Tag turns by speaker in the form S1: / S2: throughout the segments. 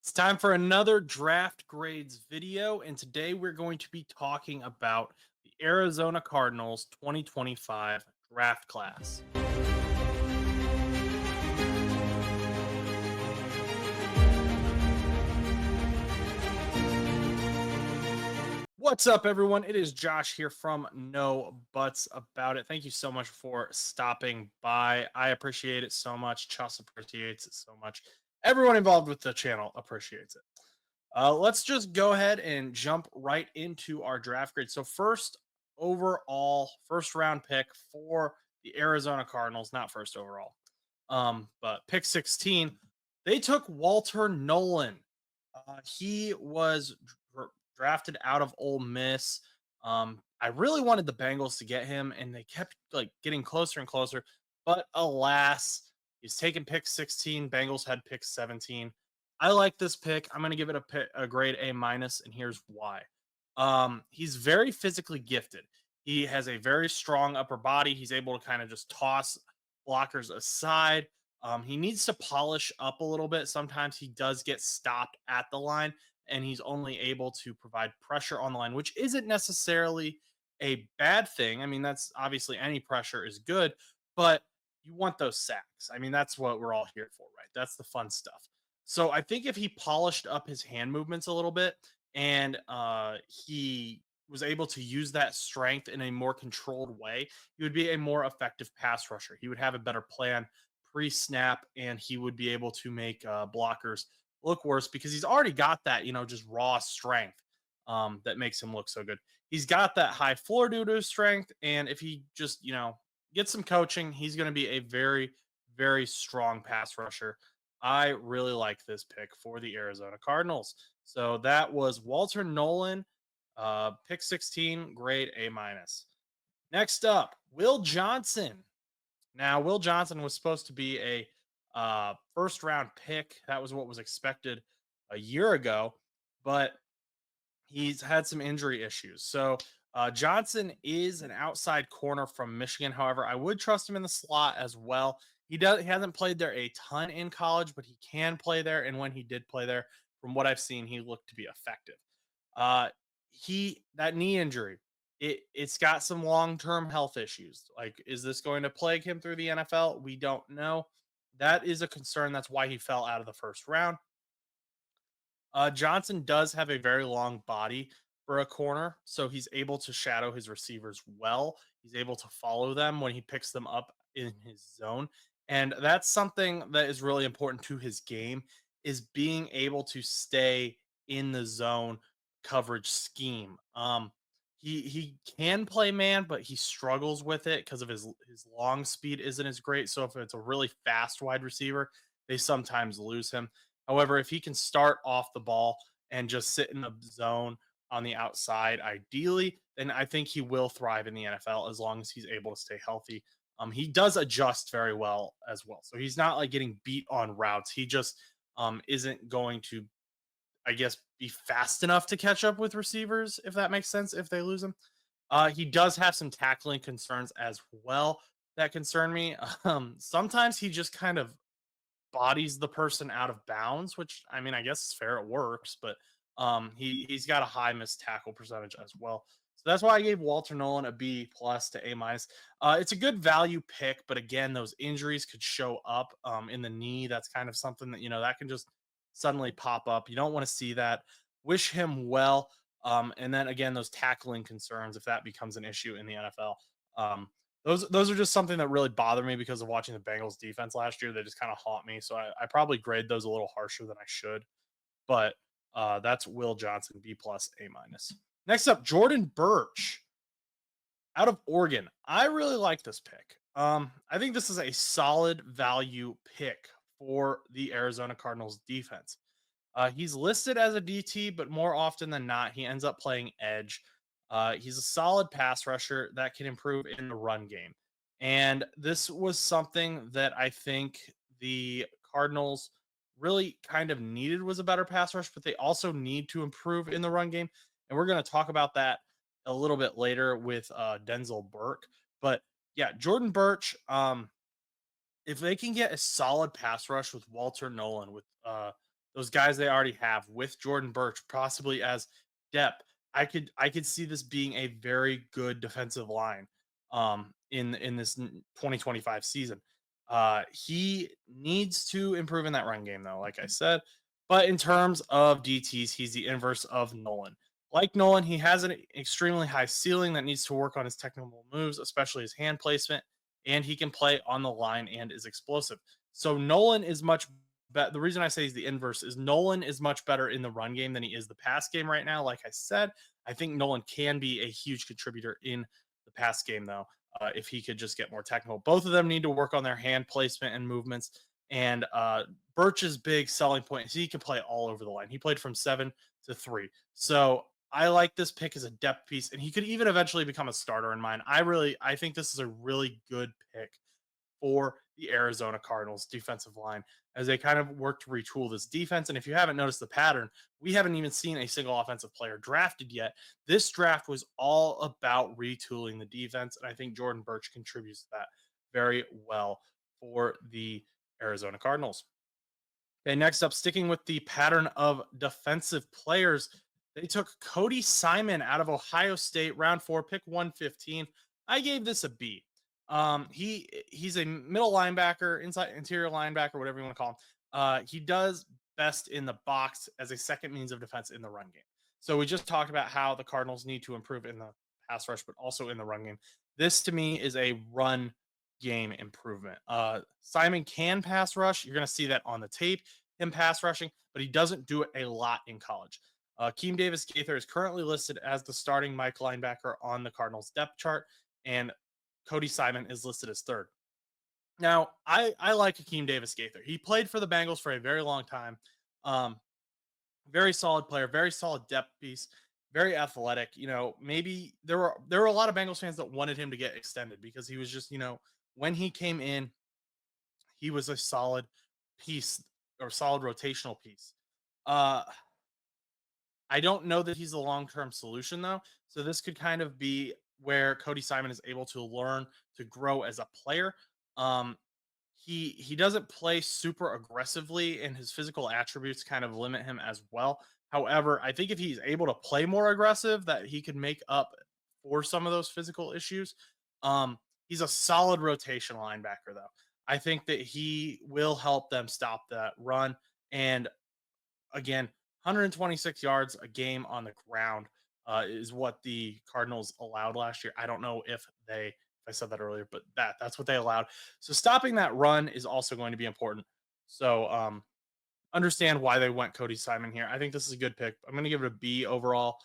S1: It's time for another draft grades video, and today we're going to be talking about the Arizona Cardinals 2025 draft class. What's up, everyone? It is Josh here from No Buts About It. Thank you so much for stopping by. I appreciate it so much. Chuss appreciates it so much. Everyone involved with the channel appreciates it. Let's just go ahead and jump right into our draft grade. So, first overall, first round pick for the Arizona Cardinals, not first overall, but pick 16, they took Walter Nolen. He was drafted out of Ole Miss. I really wanted the Bengals to get him, and they kept getting closer and closer. But alas, he's taken pick 16. Bengals had pick 17. I like this pick. I'm going to give it a grade A minus, and here's why. He's very physically gifted. He has a very strong upper body. He's able to kind of just toss blockers aside. He needs to polish up a little bit. Sometimes he does get stopped at the line, and he's only able to provide pressure on the line, which isn't necessarily a bad thing. I mean, that's obviously any pressure is good, but you want those sacks. I mean, that's what we're all here for, right? That's the fun stuff. So I think if he polished up his hand movements a little bit and he was able to use that strength in a more controlled way, he would be a more effective pass rusher. He would have a better plan pre-snap, and he would be able to make blockers look worse because he's already got that, just raw strength that makes him look so good. He's got that high floor due to his strength, and if he just, gets some coaching, he's going to be a very, very strong pass rusher. I really like this pick for the Arizona Cardinals. So that was Walter Nolen, pick 16, grade A minus. Next up, Will Johnson. Now, Will Johnson was supposed to be a first round pick. That was what was expected a year ago, but he's had some injury issues. So Johnson is an outside corner from Michigan. However, I would trust him in the slot as well. He hasn't played there a ton in college, but he can play there. And when he did play there, from what I've seen, he looked to be effective. Uh, that knee injury, it's got some long-term health issues. Like, is this going to plague him through the NFL? We don't know. That is a concern. That's why he fell out of the first round. Johnson does have a very long body for a corner, so he's able to shadow his receivers well. He's able to follow them when he picks them up in his zone, and that's something that is really important to his game, is being able to stay in the zone coverage scheme. He can play man, but he struggles with it because of his long speed isn't as great. So if it's a really fast wide receiver, they sometimes lose him. However, if he can start off the ball and just sit in the zone on the outside, ideally, then I think he will thrive in the NFL as long as he's able to stay healthy. He does adjust very well as well. So he's not like getting beat on routes. He just isn't going to, I guess, be fast enough to catch up with receivers, if that makes sense, if they lose him. He does have some tackling concerns as well that concern me. Sometimes he just kind of bodies the person out of bounds, which I mean, I guess it's fair, it works, but he's got a high missed tackle percentage as well. So that's why I gave Walter Nolen a B plus to A minus. It's a good value pick, but again, those injuries could show up in the knee. That's kind of something that that can just suddenly pop up. You don't want to see that. Wish him well. And then again, those tackling concerns, if that becomes an issue in the NFL. Those are just something that really bother me because of watching the Bengals defense last year. They just kind of haunt me. So I probably grade those a little harsher than I should. But that's Will Johnson, B plus, A minus. Next up, Jordan Burch out of Oregon. I really like this pick. I think this is a solid value pick for the Arizona Cardinals defense. He's listed as a DT, but more often than not, he ends up playing edge. He's a solid pass rusher that can improve in the run game. And this was something that I think the Cardinals really kind of needed, was a better pass rush, but they also need to improve in the run game. And we're going to talk about that a little bit later with Denzel Burke. But yeah, Jordan Burch, if they can get a solid pass rush with Walter Nolen, with those guys they already have with Jordan Burch, possibly as depth. I could see this being a very good defensive line in this 2025 season. He needs to improve in that run game though, like I said. But in terms of DTs, he's the inverse of Nolen. Like Nolen, he has an extremely high ceiling that needs to work on his technical moves, especially his hand placement, and he can play on the line and is explosive. So Nolen is much better. The reason I say he's the inverse is Nolen is much better in the run game than he is the pass game right now. Like I said, I think Nolen can be a huge contributor in the pass game, though, if he could just get more technical. Both of them need to work on their hand placement and movements. And Burch's big selling point is he can play all over the line. He played from 7 to 3. So I like this pick as a depth piece, and he could even eventually become a starter in mine. I think this is a really good pick for the Arizona Cardinals defensive line as they kind of work to retool this defense. And if you haven't noticed the pattern, we haven't even seen a single offensive player drafted yet. This draft was all about retooling the defense, and I think Jordan Burch contributes to that very well for the Arizona Cardinals. Okay, next up, sticking with the pattern of defensive players, they took Cody Simon out of Ohio State, round 4, pick 115. I gave this a B. He's a middle linebacker, inside interior linebacker, whatever you want to call him. He does best in the box as a second means of defense in the run game. So we just talked about how the Cardinals need to improve in the pass rush, but also in the run game. This to me is a run game improvement. Simon can pass rush. You're going to see that on the tape, him pass rushing, but he doesn't do it a lot in college. Keem Davis Gaither is currently listed as the starting Mike linebacker on the Cardinals depth chart, and Cody Simon is listed as third. Now, I like Akeem Davis Gaither. He played for the Bengals for a very long time. Um, Very solid player, very solid depth piece, very athletic. Maybe there were a lot of Bengals fans that wanted him to get extended because he was just, when he came in, he was a solid piece or solid rotational piece. Uh I don't know that he's a long-term solution though. So this could kind of be where Cody Simon is able to learn to grow as a player. Um he doesn't play super aggressively and his physical attributes kind of limit him as well. However, I think if he's able to play more aggressive that he could make up for some of those physical issues. He's a solid rotation linebacker though. I think that he will help them stop that run and again, 126 yards a game on the ground is what the Cardinals allowed last year. I don't know if I said that earlier, but that's what they allowed. So stopping that run is also going to be important. So understand why they went Cody Simon here. I think this is a good pick. I'm going to give it a B overall.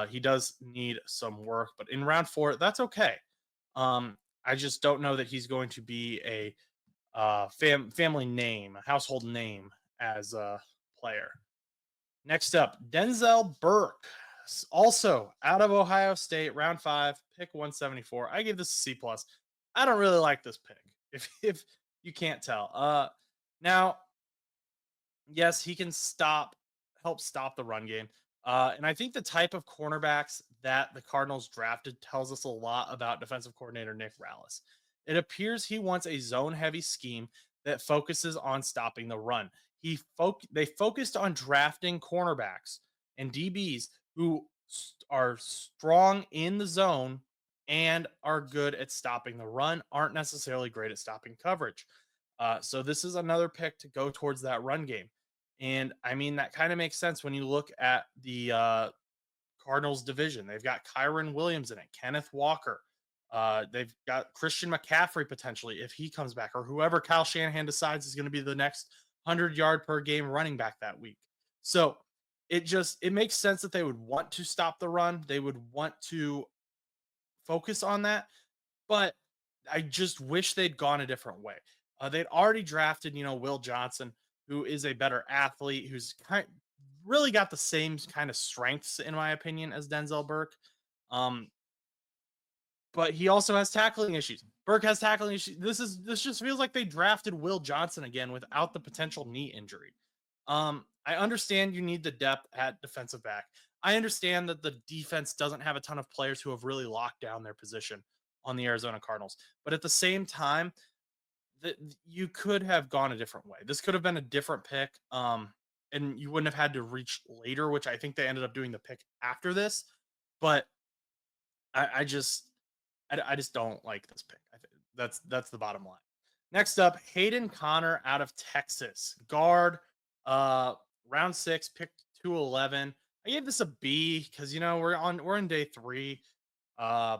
S1: He does need some work, but in round 4, that's okay. I just don't know that he's going to be a family name, a household name as a player. Next up, Denzel Burke, also out of Ohio State, round 5, pick 174. I give this a C plus. I don't really like this pick, if you can't tell. Now, yes, he can help stop the run game. And I think the type of cornerbacks that the Cardinals drafted tells us a lot about defensive coordinator Nick Rallis. It appears he wants a zone-heavy scheme that focuses on stopping the run. They focused on drafting cornerbacks and DBs who are strong in the zone and are good at stopping the run, aren't necessarily great at stopping coverage. So this is another pick to go towards that run game. And I mean, that kind of makes sense when you look at the Cardinals division. They've got Kyron Williams in it, Kenneth Walker. They've got Christian McCaffrey potentially if he comes back, or whoever Kyle Shanahan decides is going to be the next 100-yard per game running back that week. So it makes sense that they would want to stop the run. They would want to focus on that, but I just wish they'd gone a different way. They'd already drafted, Will Johnson, who is a better athlete, who's really got the same kind of strengths, in my opinion, as Denzel Burke. Um, but he also has tackling issues. Burke has tackling issues. This just feels like they drafted Will Johnson again without the potential knee injury. I understand you need the depth at defensive back. I understand that the defense doesn't have a ton of players who have really locked down their position on the Arizona Cardinals. But at the same time, that you could have gone a different way. This could have been a different pick. and you wouldn't have had to reach later, which I think they ended up doing the pick after this. But I just don't like this pick. I think that's the bottom line. Next up, Hayden Connor out of Texas, guard, uh, round 6, picked 211. I gave this a B because we're in day 3, uh,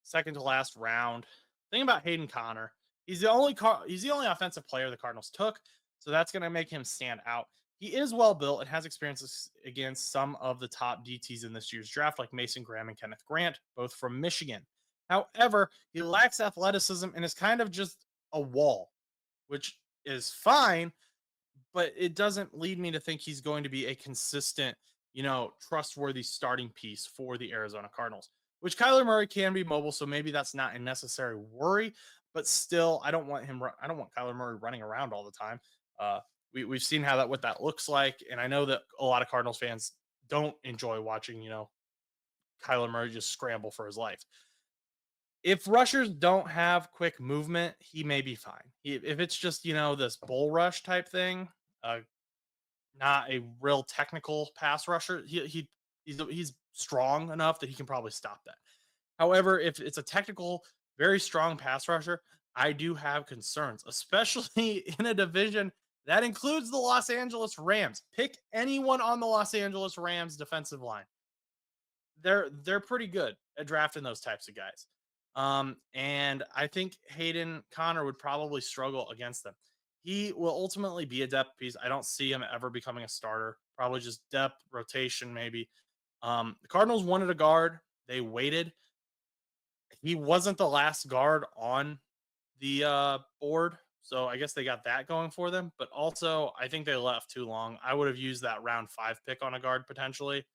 S1: second to last round. Thing about Hayden Connor, he's the only offensive player the Cardinals took, so that's going to make him stand out. He is well built and has experiences against some of the top DTs in this year's draft, like Mason Graham and Kenneth Grant, both from Michigan. However, he lacks athleticism and is kind of just a wall, which is fine, but it doesn't lead me to think he's going to be a consistent, trustworthy starting piece for the Arizona Cardinals, which Kyler Murray can be mobile. So maybe that's not a necessary worry, but still, I don't want I don't want Kyler Murray running around all the time. Uh, we've seen what that looks like. And I know that a lot of Cardinals fans don't enjoy watching, Kyler Murray just scramble for his life. If rushers don't have quick movement, he may be fine. If it's just, this bull rush type thing, uh, not a real technical pass rusher. He's strong enough that he can probably stop that. However, if it's a technical, very strong pass rusher, I do have concerns, especially in a division that includes the Los Angeles Rams. Pick anyone on the Los Angeles Rams defensive line. They're pretty good at drafting those types of guys. And I think Hayden Connor would probably struggle against them. He will ultimately be a depth piece. I don't see him ever becoming a starter. Probably just depth rotation, maybe. The Cardinals wanted a guard. They waited. He wasn't the last guard on the board, so I guess they got that going for them. But also, I think they left too long. I would have used that round 5 pick on a guard potentially,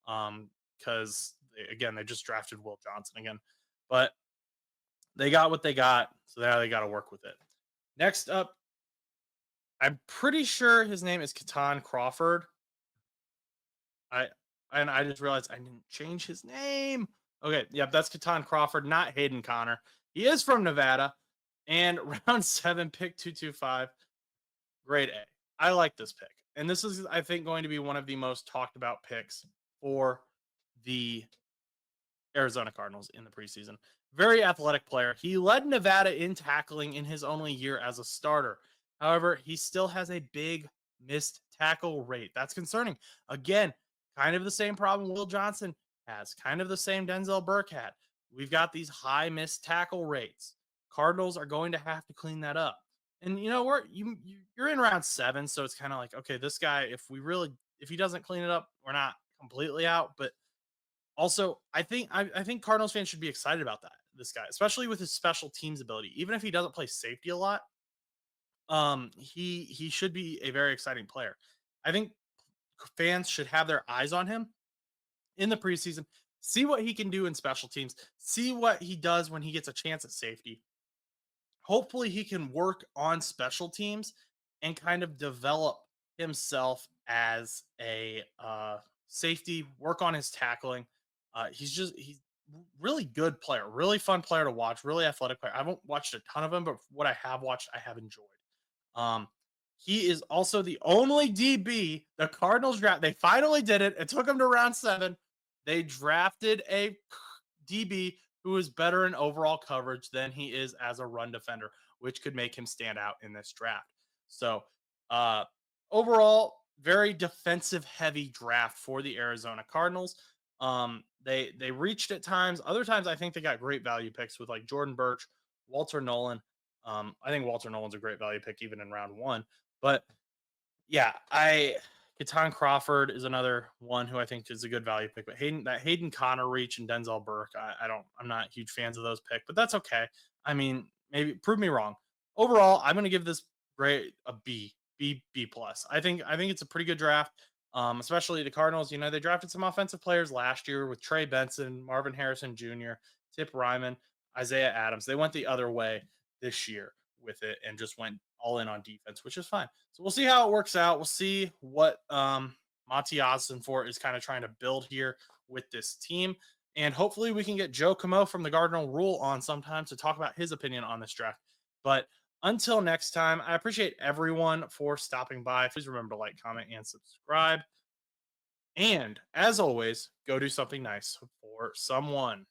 S1: because again they just drafted Will Johnson again, but they got what they got, so now they got to work with it. Next up, I'm pretty sure his name is Katan Crawford. I just realized I didn't change his name. Okay, yep, that's Katan Crawford, not Hayden Connor. He is from Nevada, and round 7, pick 225, grade A. I like this pick, and this is, I think, going to be one of the most talked about picks for the Arizona Cardinals in the preseason. Very athletic player. He led Nevada in tackling in his only year as a starter. However, he still has a big missed tackle rate. That's concerning. Again, kind of the same problem Will Johnson has, kind of the same Denzel Burke had. We've got these high missed tackle rates. Cardinals are going to have to clean that up. And you're in round 7, so it's kind of like, okay, this guy, if he doesn't clean it up, we're not completely out. But also, I think Cardinals fans should be excited about that. This guy, especially with his special teams ability, even if he doesn't play safety a lot, he should be a very exciting player. I think fans should have their eyes on him in the preseason, see what he can do in special teams, see what he does when he gets a chance at safety. Hopefully, he can work on special teams and kind of develop himself as a safety, work on his tackling. He's really good player, really fun player to watch, really athletic player. I haven't watched a ton of him, but what I have watched, I have enjoyed. Um, he is also the only DB the Cardinals draft. They finally did it. It took him to round 7. They drafted a DB who is better in overall coverage than he is as a run defender, which could make him stand out in this draft. So, uh, overall, very defensive heavy draft for the Arizona Cardinals. They reached at times. Other times, I think they got great value picks with like Jordan Burch, Walter Nolen. I think Walter Nolen's a great value pick even in round 1. But yeah, Katan Crawford is another one who I think is a good value pick. But Hayden Connor reach and Denzel Burke, I'm not huge fans of those picks, but that's okay. I mean, maybe prove me wrong. Overall, I'm going to give this grade a B plus. I think it's a pretty good draft. Especially the Cardinals. They drafted some offensive players last year with Trey Benson, Marvin Harrison Jr., Tip Ryman, Isaiah Adams. They went the other way this year with it and just went all in on defense, which is fine. So we'll see how it works out. We'll see what Monty Ossenfort is kind of trying to build here with this team. And hopefully we can get Joe Camo from the Cardinal Rule on sometime to talk about his opinion on this draft. But Until next time, I appreciate everyone for stopping by. Please remember to like, comment, and subscribe. And as always, go do something nice for someone.